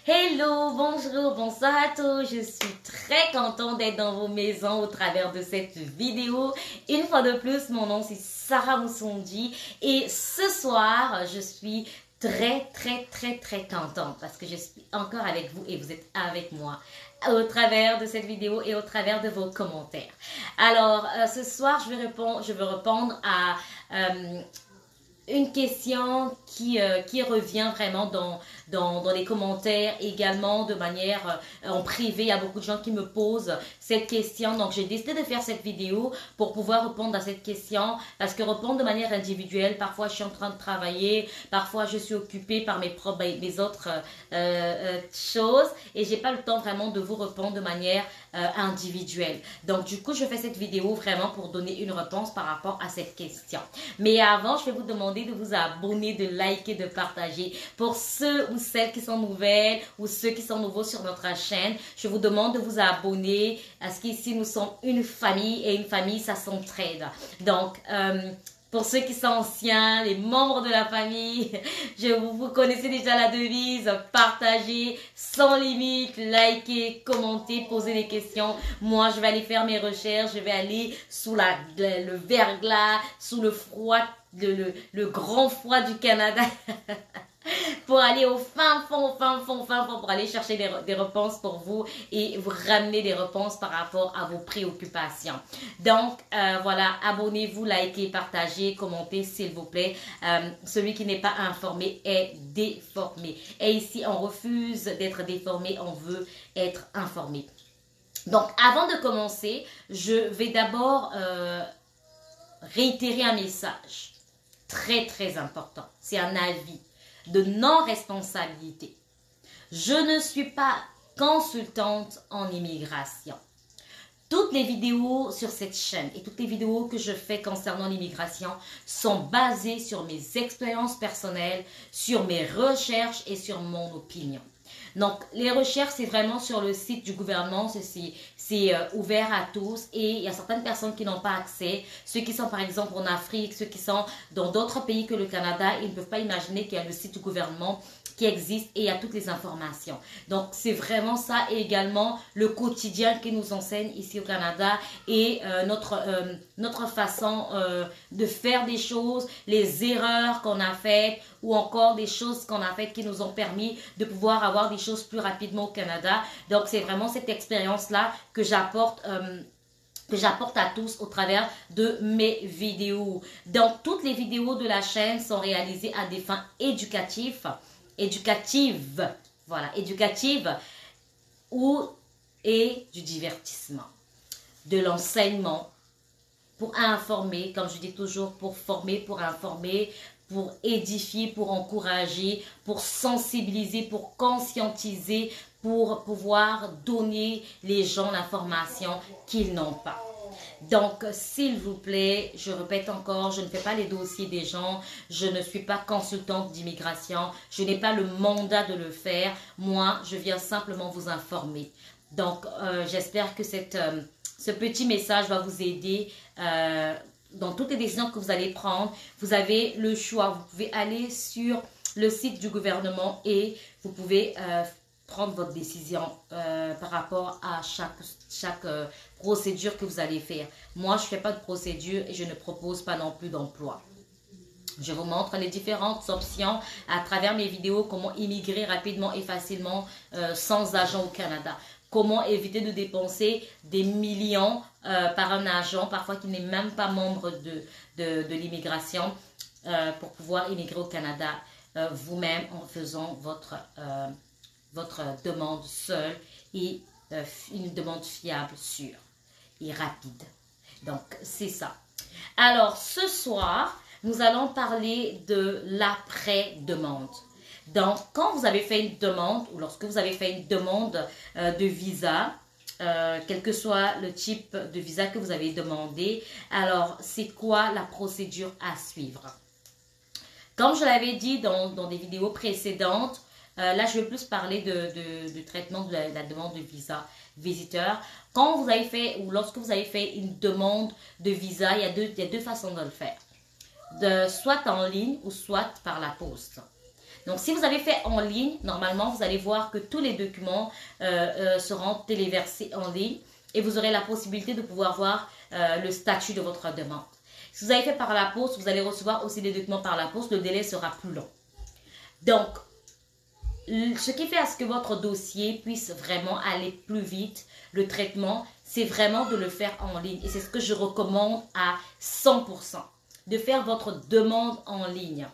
Hello, bonjour, bonsoir à tous. Je suis très contente d'être dans vos maisons au travers de cette vidéo. Une fois de plus, mon nom c'est Sarah Moussondi et ce soir, je suis très contente parce que je suis encore avec vous et vous êtes avec moi au travers de cette vidéo et au travers de vos commentaires. Alors, ce soir, je veux répondre à une question qui revient vraiment dans les commentaires, également de manière en privé. Il y a beaucoup de gens qui me posent cette question. Donc, j'ai décidé de faire cette vidéo pour pouvoir répondre à cette question. Parce que répondre de manière individuelle, parfois je suis en train de travailler, parfois je suis occupée par mes autres choses. Et j'ai pas le temps vraiment de vous répondre de manière individuelle. Donc, du coup, je fais cette vidéo vraiment pour donner une réponse par rapport à cette question. Mais avant, je vais vous demander de vous abonner, de liker, de partager. Pour ceux ou celles qui sont nouvelles ou ceux qui sont nouveaux sur notre chaîne, je vous demande de vous abonner parce qu'ici, nous sommes une famille et une famille, ça s'entraide. Donc, pour ceux qui sont anciens, les membres de la famille, vous connaissez déjà la devise, partagez sans limite, likez, commentez, posez des questions. Moi, je vais aller faire mes recherches, je vais aller sous le verglas, sous le froid, le grand froid du Canada. Pour aller au fin fond, pour aller chercher des réponses pour vous et vous ramener des réponses par rapport à vos préoccupations. Donc, voilà, abonnez-vous, likez, partagez, commentez, s'il vous plaît. Celui qui n'est pas informé est déformé. Et ici, on refuse d'être déformé, on veut être informé. Donc, avant de commencer, je vais d'abord réitérer un message très important. C'est un avis de non-responsabilité. Je ne suis pas consultante en immigration. Toutes les vidéos sur cette chaîne et toutes les vidéos que je fais concernant l'immigration sont basées sur mes expériences personnelles, sur mes recherches et sur mon opinion. Donc, les recherches, c'est vraiment sur le site du gouvernement, c'est ouvert à tous et il y a certaines personnes qui n'ont pas accès. Ceux qui sont par exemple en Afrique, ceux qui sont dans d'autres pays que le Canada, ils ne peuvent pas imaginer qu'il y a le site du gouvernement qui existe et il y a toutes les informations. Donc, c'est vraiment ça et également le quotidien qui nous enseigne ici au Canada et notre façon de faire des choses, les erreurs qu'on a faites ou encore des choses qu'on a faites qui nous ont permis de pouvoir avoir des choses plus rapidement au Canada. Donc, c'est vraiment cette expérience-là que j'apporte à tous au travers de mes vidéos. Donc, toutes les vidéos de la chaîne sont réalisées à des fins éducatives, voilà, éducatives et du divertissement, de l'enseignement, pour informer, comme je dis toujours, pour former, pour informer, pour édifier, pour encourager, pour sensibiliser, pour conscientiser, pour pouvoir donner les gens l'information qu'ils n'ont pas. Donc, s'il vous plaît, je répète encore, je ne fais pas les dossiers des gens, je ne suis pas consultante d'immigration, je n'ai pas le mandat de le faire. Moi, je viens simplement vous informer. Donc, j'espère que ce petit message va vous aider dans toutes les décisions que vous allez prendre. Vous avez le choix, vous pouvez aller sur le site du gouvernement et vous pouvez prendre votre décision par rapport à chaque procédure que vous allez faire. Moi, je ne fais pas de procédure et je ne propose pas non plus d'emploi. Je vous montre les différentes options à travers mes vidéos, comment immigrer rapidement et facilement sans agent au Canada. Comment éviter de dépenser des millions par un agent, parfois qui n'est même pas membre de l'immigration, pour pouvoir immigrer au Canada vous-même en faisant votre demande seule et une demande fiable, sûre et rapide. Donc, c'est ça. Alors, ce soir, nous allons parler de l'après-demande. Donc, quand vous avez fait une demande ou lorsque vous avez fait une demande de visa, quel que soit le type de visa que vous avez demandé, alors, c'est quoi la procédure à suivre? Comme je l'avais dit dans des vidéos précédentes, là, je vais plus parler du traitement de la demande de visa visiteur. Quand vous avez fait ou lorsque vous avez fait une demande de visa, il y a deux façons de le faire. Soit en ligne ou soit par la poste. Donc, si vous avez fait en ligne, normalement, vous allez voir que tous les documents seront téléversés en ligne et vous aurez la possibilité de pouvoir voir le statut de votre demande. Si vous avez fait par la poste, vous allez recevoir aussi des documents par la poste, le délai sera plus long. Donc, ce qui fait à ce que votre dossier puisse vraiment aller plus vite, le traitement, c'est vraiment de le faire en ligne. Et c'est ce que je recommande à 100%, de faire votre demande en ligne.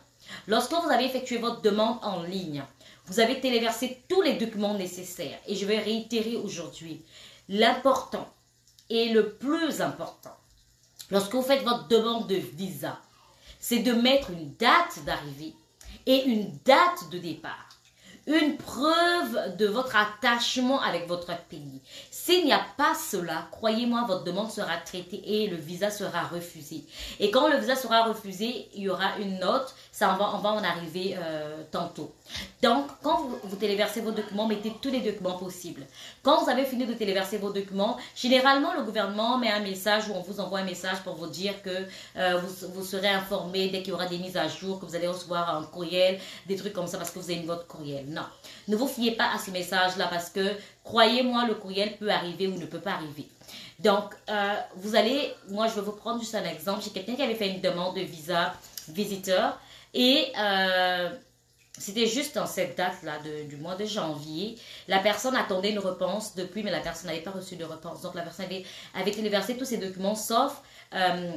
Lorsque vous avez effectué votre demande en ligne, vous avez téléversé tous les documents nécessaires. Et je vais réitérer aujourd'hui, l'important et le plus important, lorsque vous faites votre demande de visa, c'est de mettre une date d'arrivée et une date de départ. Une preuve de votre attachement avec votre pays. S'il n'y a pas cela, croyez-moi, votre demande sera traitée et le visa sera refusé. Et quand le visa sera refusé, il y aura une note. Ça, on va en arriver tantôt. Donc, quand vous téléversez vos documents, mettez tous les documents possibles. Quand vous avez fini de téléverser vos documents, généralement, le gouvernement met un message ou on vous envoie un message pour vous dire que vous serez informé dès qu'il y aura des mises à jour, que vous allez recevoir un courriel, des trucs comme ça parce que vous avez une votre courriel. Non, ne vous fiez pas à ce message-là parce que, croyez-moi, le courriel peut arriver ou ne peut pas arriver. Donc, vous allez, moi je vais vous prendre juste un exemple. J'ai quelqu'un qui avait fait une demande de visa visiteur et c'était juste en cette date-là du mois de janvier. La personne attendait une réponse depuis, mais la personne n'avait pas reçu de réponse. Donc, la personne avait téléversé tous ses documents sauf un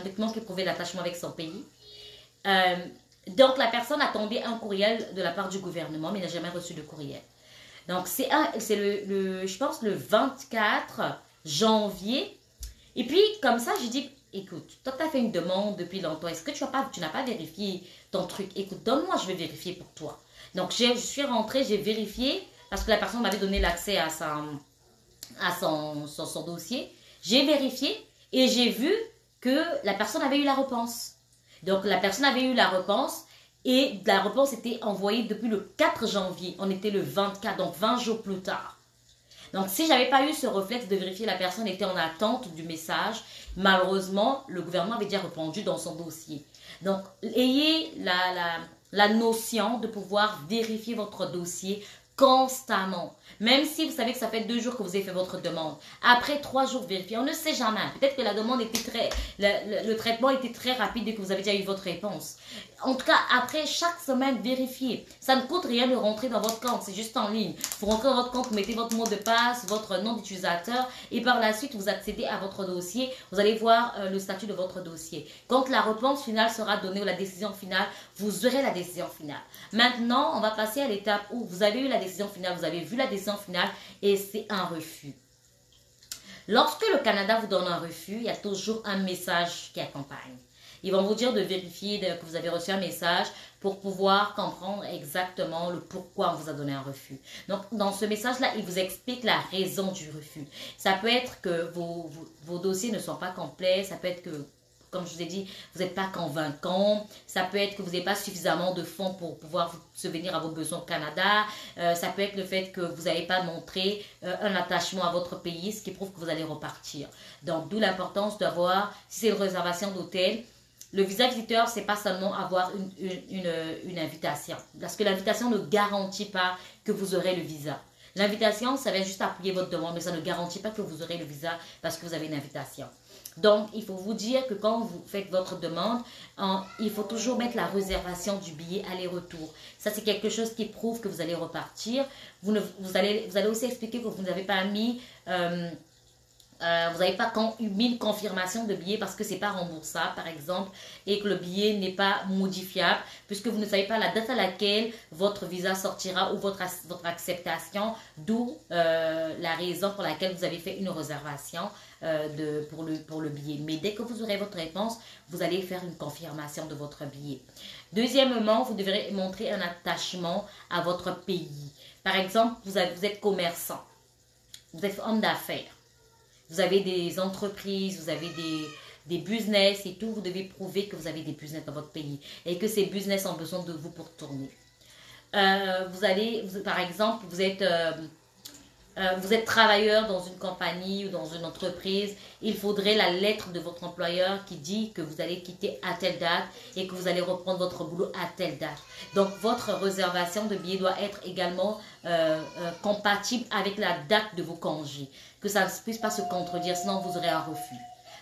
document qui prouvait l'attachement avec son pays. Donc, la personne attendait un courriel de la part du gouvernement, mais n'a jamais reçu de courriel. Donc, c'est je pense, le 24 janvier. Et puis, comme ça, j'ai dit, écoute, toi, tu as fait une demande depuis longtemps. Est-ce que tu n'as pas vérifié ton truc? Écoute, donne-moi, je vais vérifier pour toi. Donc, je suis rentrée, j'ai vérifié, parce que la personne m'avait donné l'accès à son dossier. J'ai vérifié et j'ai vu que la personne avait eu la réponse. Donc, la personne avait eu la réponse et la réponse était envoyée depuis le 4 janvier. On était le 24, donc 20 jours plus tard. Donc, si je n'avais pas eu ce réflexe de vérifier la personne était en attente du message, malheureusement, le gouvernement avait déjà répondu dans son dossier. Donc, ayez la notion de pouvoir vérifier votre dossier constamment. Même si vous savez que ça fait 2 jours que vous avez fait votre demande. Après 3 jours, vérifiez. On ne sait jamais. Peut-être que la demande était le traitement était très rapide et que vous avez déjà eu votre réponse. En tout cas, après chaque semaine, vérifiez. Ça ne coûte rien de rentrer dans votre compte. C'est juste en ligne. Vous rentrez dans votre compte, vous mettez votre mot de passe, votre nom d'utilisateur et par la suite, vous accédez à votre dossier. Vous allez voir le statut de votre dossier. Quand la réponse finale sera donnée ou la décision finale, vous aurez la décision finale. Maintenant, on va passer à l'étape où vous avez eu la décision finale, vous avez vu la décision finale et c'est un refus. Lorsque le Canada vous donne un refus, il y a toujours un message qui accompagne. Ils vont vous dire de vérifier que vous avez reçu un message pour pouvoir comprendre exactement le pourquoi on vous a donné un refus. Donc, dans ce message-là, il vous explique la raison du refus. Ça peut être que vos dossiers ne sont pas complets, ça peut être que, comme je vous ai dit, vous n'êtes pas convaincant. Ça peut être que vous n'avez pas suffisamment de fonds pour pouvoir subvenir à vos besoins au Canada. Ça peut être le fait que vous n'avez pas montré un attachement à votre pays, ce qui prouve que vous allez repartir. Donc, d'où l'importance d'avoir, si c'est une réservation d'hôtel, le visa visiteur, ce n'est pas seulement avoir une invitation. Parce que l'invitation ne garantit pas que vous aurez le visa. L'invitation, ça va juste appuyer votre demande, mais ça ne garantit pas que vous aurez le visa parce que vous avez une invitation. Donc, il faut vous dire que quand vous faites votre demande, il faut toujours mettre la réservation du billet aller-retour. Ça, c'est quelque chose qui prouve que vous allez repartir. Vous allez aussi expliquer que vous n'avez pas mis... vous n'avez pas mis une confirmation de billet parce que ce n'est pas remboursable, par exemple, et que le billet n'est pas modifiable, puisque vous ne savez pas la date à laquelle votre visa sortira ou votre acceptation, d'où la raison pour laquelle vous avez fait une réservation pour le billet. Mais dès que vous aurez votre réponse, vous allez faire une confirmation de votre billet. Deuxièmement, vous devrez montrer un attachement à votre pays. Par exemple, vous êtes commerçant, vous êtes homme d'affaires. Vous avez des entreprises, vous avez des business et tout. Vous devez prouver que vous avez des business dans votre pays et que ces business ont besoin de vous pour tourner. Par exemple, vous êtes vous êtes travailleur dans une compagnie ou dans une entreprise, il faudrait la lettre de votre employeur qui dit que vous allez quitter à telle date et que vous allez reprendre votre boulot à telle date. Donc, votre réservation de billets doit être également compatible avec la date de vos congés. Que ça ne puisse pas se contredire, sinon vous aurez un refus.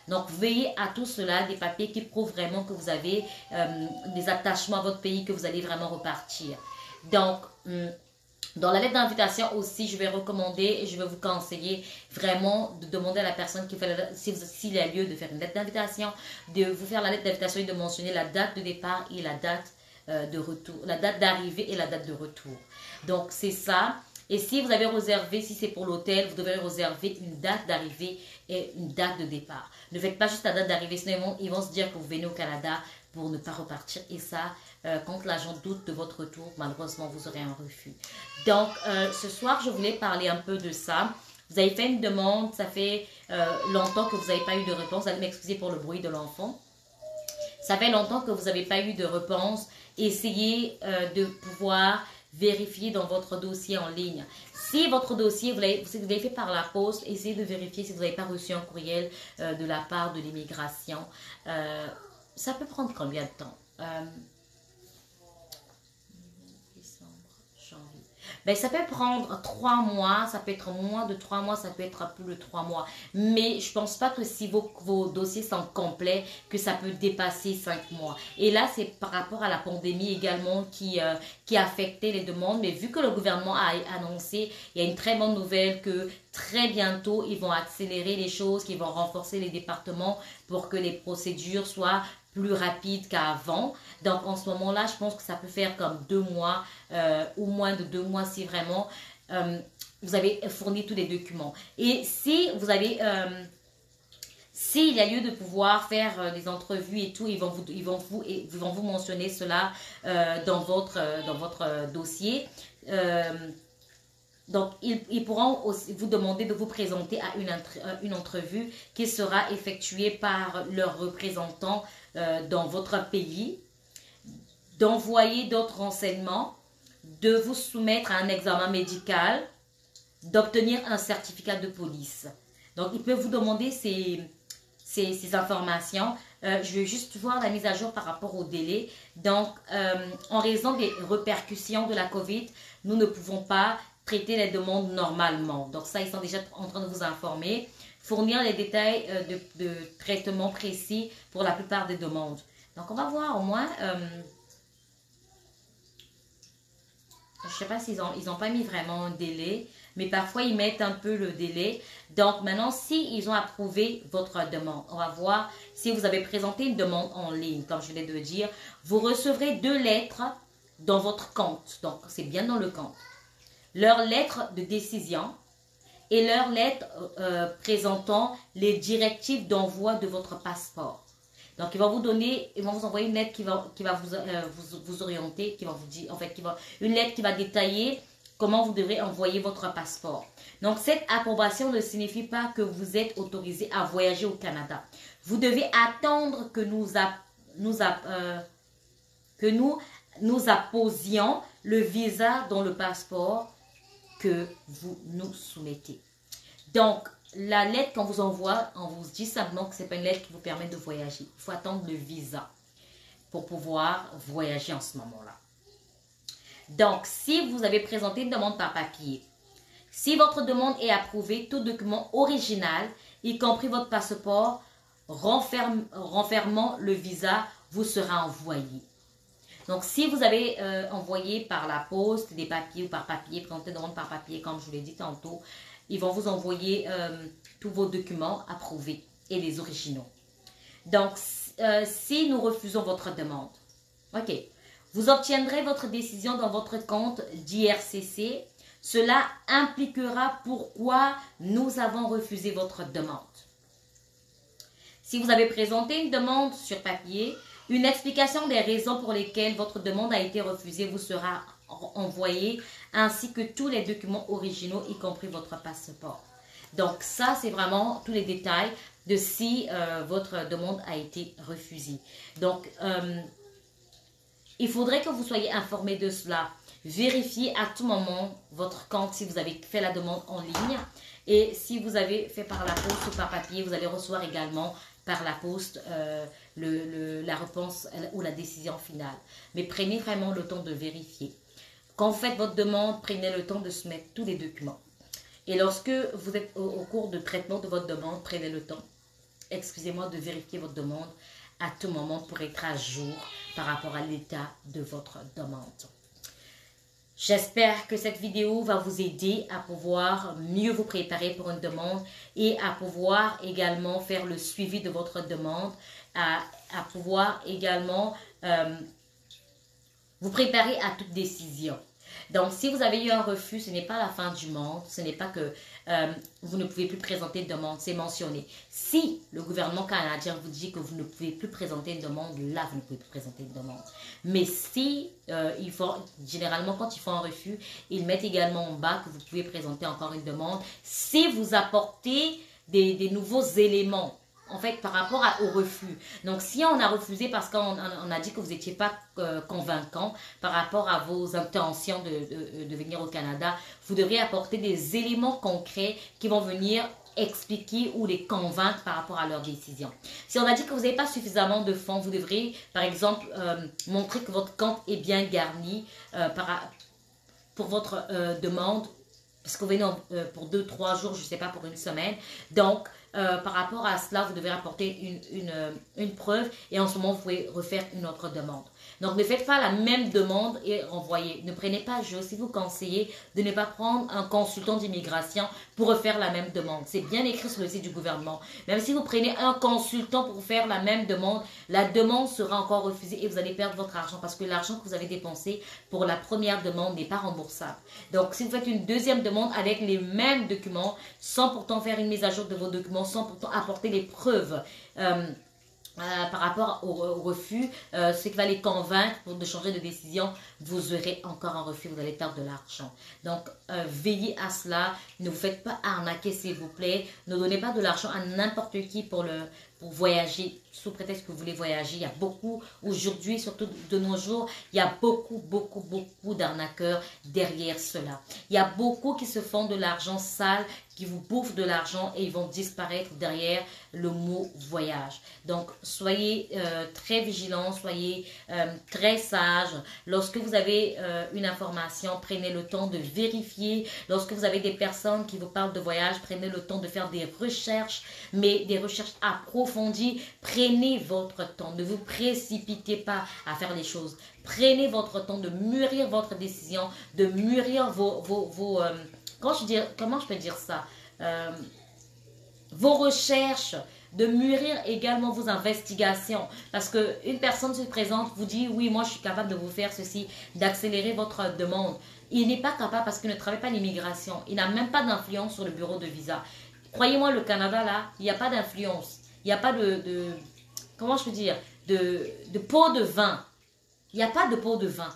Donc, veillez à tout cela, des papiers qui prouvent vraiment que vous avez des attachements à votre pays, que vous allez vraiment repartir. Donc, dans la lettre d'invitation aussi, je vais recommander et je vais vous conseiller vraiment de demander à la personne qui fait s'il y a lieu de faire une lettre d'invitation, de vous faire la lettre d'invitation et de mentionner la date de départ et la date de retour, la date d'arrivée et la date de retour. Donc, c'est ça. Et si vous avez réservé, si c'est pour l'hôtel, vous devrez réserver une date d'arrivée et une date de départ. Ne faites pas juste la date d'arrivée, sinon ils vont se dire que vous venez au Canada pour ne pas repartir. Et ça, quand l'agent doute de votre retour, malheureusement, vous aurez un refus. Donc, ce soir, je voulais parler un peu de ça. Vous avez fait une demande, ça fait longtemps que vous n'avez pas eu de réponse. Vous allez m'excuser pour le bruit de l'enfant. Ça fait longtemps que vous n'avez pas eu de réponse. Essayez de pouvoir vérifier dans votre dossier en ligne. Si votre dossier, vous l'avez fait par la poste, essayez de vérifier si vous n'avez pas reçu un courriel de la part de l'immigration. Ça peut prendre combien de temps? Décembre, janvier. Ben, ça peut prendre 3 mois, ça peut être moins de 3 mois, ça peut être plus de 3 mois. Mais je ne pense pas que si vos dossiers sont complets, que ça peut dépasser 5 mois. Et là, c'est par rapport à la pandémie également qui a affecté les demandes. Mais vu que le gouvernement a annoncé, il y a une très bonne nouvelle que très bientôt, ils vont accélérer les choses, qu'ils vont renforcer les départements pour que les procédures soient plus rapide qu'avant. Donc, en ce moment-là, je pense que ça peut faire comme 2 mois ou moins de 2 mois si vraiment vous avez fourni tous les documents. Et si vous avez... s'il y a lieu de pouvoir faire des entrevues et tout, ils vont vous mentionner cela dans votre dossier. Donc, ils pourront aussi vous demander de vous présenter à une entrevue qui sera effectuée par leurs représentants dans votre pays, d'envoyer d'autres renseignements, de vous soumettre à un examen médical, d'obtenir un certificat de police. Donc, ils peuvent vous demander ces informations. Je vais juste voir la mise à jour par rapport au délai. Donc, en raison des répercussions de la COVID, nous ne pouvons pas traiter les demandes normalement. Donc, ça, ils sont déjà en train de vous informer. Fournir les détails de traitement précis pour la plupart des demandes. Donc, on va voir au moins... je ne sais pas s'ils n'ont pas mis vraiment un délai, mais parfois ils mettent un peu le délai. Donc maintenant, s'ils ont approuvé votre demande, on va voir si vous avez présenté une demande en ligne, comme je venais de le dire, vous recevrez 2 lettres dans votre compte. Donc, c'est bien dans le compte. Leur lettre de décision et leur lettre présentant les directives d'envoi de votre passeport. Donc, ils vont vous envoyer une lettre qui va vous orienter, qui va vous dire, en fait, une lettre qui va détailler comment vous devrez envoyer votre passeport. Donc, cette approbation ne signifie pas que vous êtes autorisé à voyager au Canada. Vous devez attendre que nous apposions le visa dans le passeport que vous nous soumettez. Donc, la lettre qu'on vous envoie, on vous dit simplement que ce n'est pas une lettre qui vous permet de voyager. Il faut attendre le visa pour pouvoir voyager en ce moment-là. Donc, si vous avez présenté une demande par papier, si votre demande est approuvée, tout document original, y compris votre passeport, renfermant le visa, vous sera envoyé. Donc, si vous avez envoyé par la poste des papiers ou par papier, présenté une demande par papier, comme je vous l'ai dit tantôt, ils vont vous envoyer tous vos documents approuvés et les originaux. Donc, si nous refusons votre demande, ok, vous obtiendrez votre décision dans votre compte d'IRCC. Cela impliquera pourquoi nous avons refusé votre demande. Si vous avez présenté une demande sur papier, une explication des raisons pour lesquelles votre demande a été refusée vous sera envoyée, ainsi que tous les documents originaux, y compris votre passeport. Donc ça, c'est vraiment tous les détails de si votre demande a été refusée. Donc, il faudrait que vous soyez informé de cela. Vérifiez à tout moment votre compte si vous avez fait la demande en ligne. Et si vous avez fait par la poste ou par papier, vous allez recevoir également par la poste la réponse ou la décision finale. Mais prenez vraiment le temps de vérifier. Quand vous faites votre demande, prenez le temps de soumettre tous les documents. Et lorsque vous êtes au cours de traitement de votre demande, prenez le temps, excusez-moi, de vérifier votre demande à tout moment pour être à jour par rapport à l'état de votre demande. J'espère que cette vidéo va vous aider à pouvoir mieux vous préparer pour une demande et à pouvoir également faire le suivi de votre demande, à pouvoir également vous préparer à toute décision. Donc, si vous avez eu un refus, ce n'est pas la fin du monde. Ce n'est pas que vous ne pouvez plus présenter de demande. C'est mentionné. Si le gouvernement canadien vous dit que vous ne pouvez plus présenter une demande, là, vous ne pouvez plus présenter une demande. Mais si, généralement, quand ils font un refus, ils mettent également en bas que vous pouvez présenter encore une demande. Si vous apportez des nouveaux éléments, en fait, par rapport au refus. Donc, si on a refusé parce qu'on a dit que vous n'étiez pas convaincant par rapport à vos intentions de venir au Canada, vous devrez apporter des éléments concrets qui vont venir expliquer ou les convaincre par rapport à leur décision. Si on a dit que vous n'avez pas suffisamment de fonds, vous devrez, par exemple, montrer que votre compte est bien garni pour votre demande, parce que vous venez pour 2-3 jours, je ne sais pas, pour une semaine. Donc, par rapport à cela, vous devez apporter une preuve et en ce moment, vous pouvez refaire une autre demande. Donc, ne faites pas la même demande et renvoyez. Ne prenez pas, je aussi vous conseiller de ne pas prendre un consultant d'immigration pour refaire la même demande. C'est bien écrit sur le site du gouvernement. Même si vous prenez un consultant pour faire la même demande, la demande sera encore refusée et vous allez perdre votre argent parce que l'argent que vous avez dépensé pour la première demande n'est pas remboursable. Donc, si vous faites une deuxième demande avec les mêmes documents, sans pourtant faire une mise à jour de vos documents, sans pourtant apporter les preuves par rapport au refus, ce qui va les convaincre de changer de décision, vous aurez encore un refus, vous allez perdre de l'argent. Donc, veillez à cela, ne vous faites pas arnaquer s'il vous plaît, ne donnez pas de l'argent à n'importe qui pour voyager, sous prétexte que vous voulez voyager. Il y a beaucoup, aujourd'hui, surtout de nos jours, il y a beaucoup d'arnaqueurs derrière cela. Il y a beaucoup qui se font de l'argent sale, qui vous bouffent de l'argent et ils vont disparaître derrière le mot voyage. Donc, soyez très vigilants, soyez très sages. Lorsque vous avez une information, prenez le temps de vérifier. Lorsque vous avez des personnes qui vous parlent de voyage, prenez le temps de faire des recherches, mais des recherches approfondies. Prenez votre temps, ne vous précipitez pas à faire les choses. Prenez votre temps de mûrir votre décision, de mûrir comment je peux dire ça? Vos recherches, de mûrir également vos investigations. Parce qu'une personne se présente, vous dit, oui, moi je suis capable de vous faire ceci, d'accélérer votre demande. Il n'est pas capable parce qu'il ne travaille pas l'immigration. Il n'a même pas d'influence sur le bureau de visa. Croyez-moi, le Canada, là, il n'y a pas d'influence. Il n'y a pas comment je peux dire, de pot de vin. Il n'y a pas de pot de vin.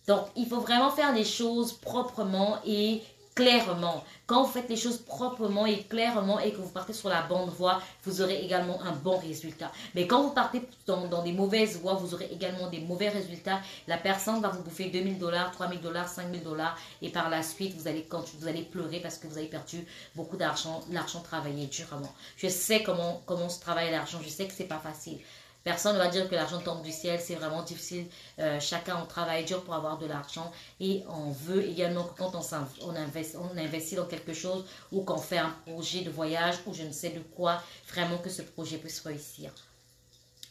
Donc, il faut vraiment faire les choses proprement et clairement. Quand vous faites les choses proprement et clairement et que vous partez sur la bonne voie, vous aurez également un bon résultat. Mais quand vous partez dans des mauvaises voies, vous aurez également des mauvais résultats. La personne va vous bouffer $2000, $3000, $5000 et par la suite, vous allez pleurer parce que vous avez perdu beaucoup d'argent, l'argent travaillé durement. Je sais comment se travaille l'argent, je sais que c'est pas facile. Personne ne va dire que l'argent tombe du ciel, c'est vraiment difficile. Chacun, on travaille dur pour avoir de l'argent et on veut également que quand on investit dans quelque chose ou qu'on fait un projet de voyage ou je ne sais de quoi, vraiment que ce projet puisse réussir.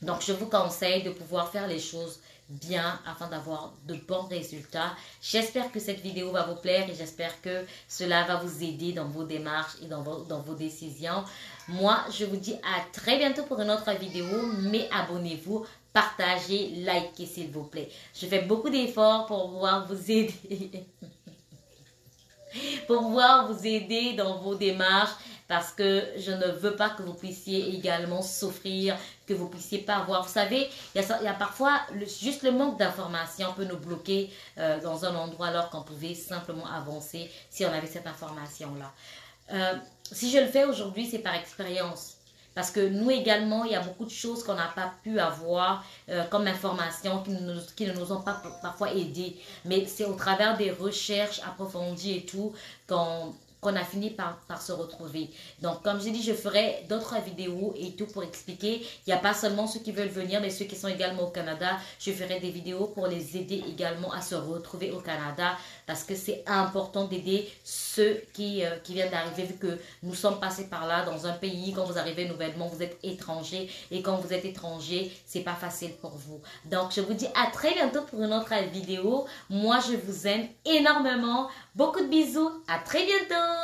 Donc, je vous conseille de pouvoir faire les choses bien afin d'avoir de bons résultats. J'espère que cette vidéo va vous plaire et j'espère que cela va vous aider dans vos démarches et dans vos décisions. Moi, je vous dis à très bientôt pour une autre vidéo, mais abonnez-vous, partagez, likez s'il vous plaît. Je fais beaucoup d'efforts pour pouvoir vous aider. Pour pouvoir vous aider dans vos démarches parce que je ne veux pas que vous puissiez également souffrir, que vous puissiez pas avoir. Vous savez, il y a parfois juste le manque d'information peut nous bloquer dans un endroit alors qu'on pouvait simplement avancer si on avait cette information-là. Si je le fais aujourd'hui, c'est par expérience. Parce que nous également, il y a beaucoup de choses qu'on n'a pas pu avoir comme information qui ne nous ont pas parfois aidés. Mais c'est au travers des recherches approfondies et tout qu'on a fini par se retrouver. Donc, comme j'ai dit, je ferai d'autres vidéos et tout pour expliquer. Il n'y a pas seulement ceux qui veulent venir, mais ceux qui sont également au Canada. Je ferai des vidéos pour les aider également à se retrouver au Canada parce que c'est important d'aider ceux qui viennent d'arriver vu que nous sommes passés par là dans un pays. Quand vous arrivez nouvellement, vous êtes étranger et quand vous êtes étranger, c'est pas facile pour vous. Donc, je vous dis à très bientôt pour une autre vidéo. Moi, je vous aime énormément. Beaucoup de bisous. À très bientôt.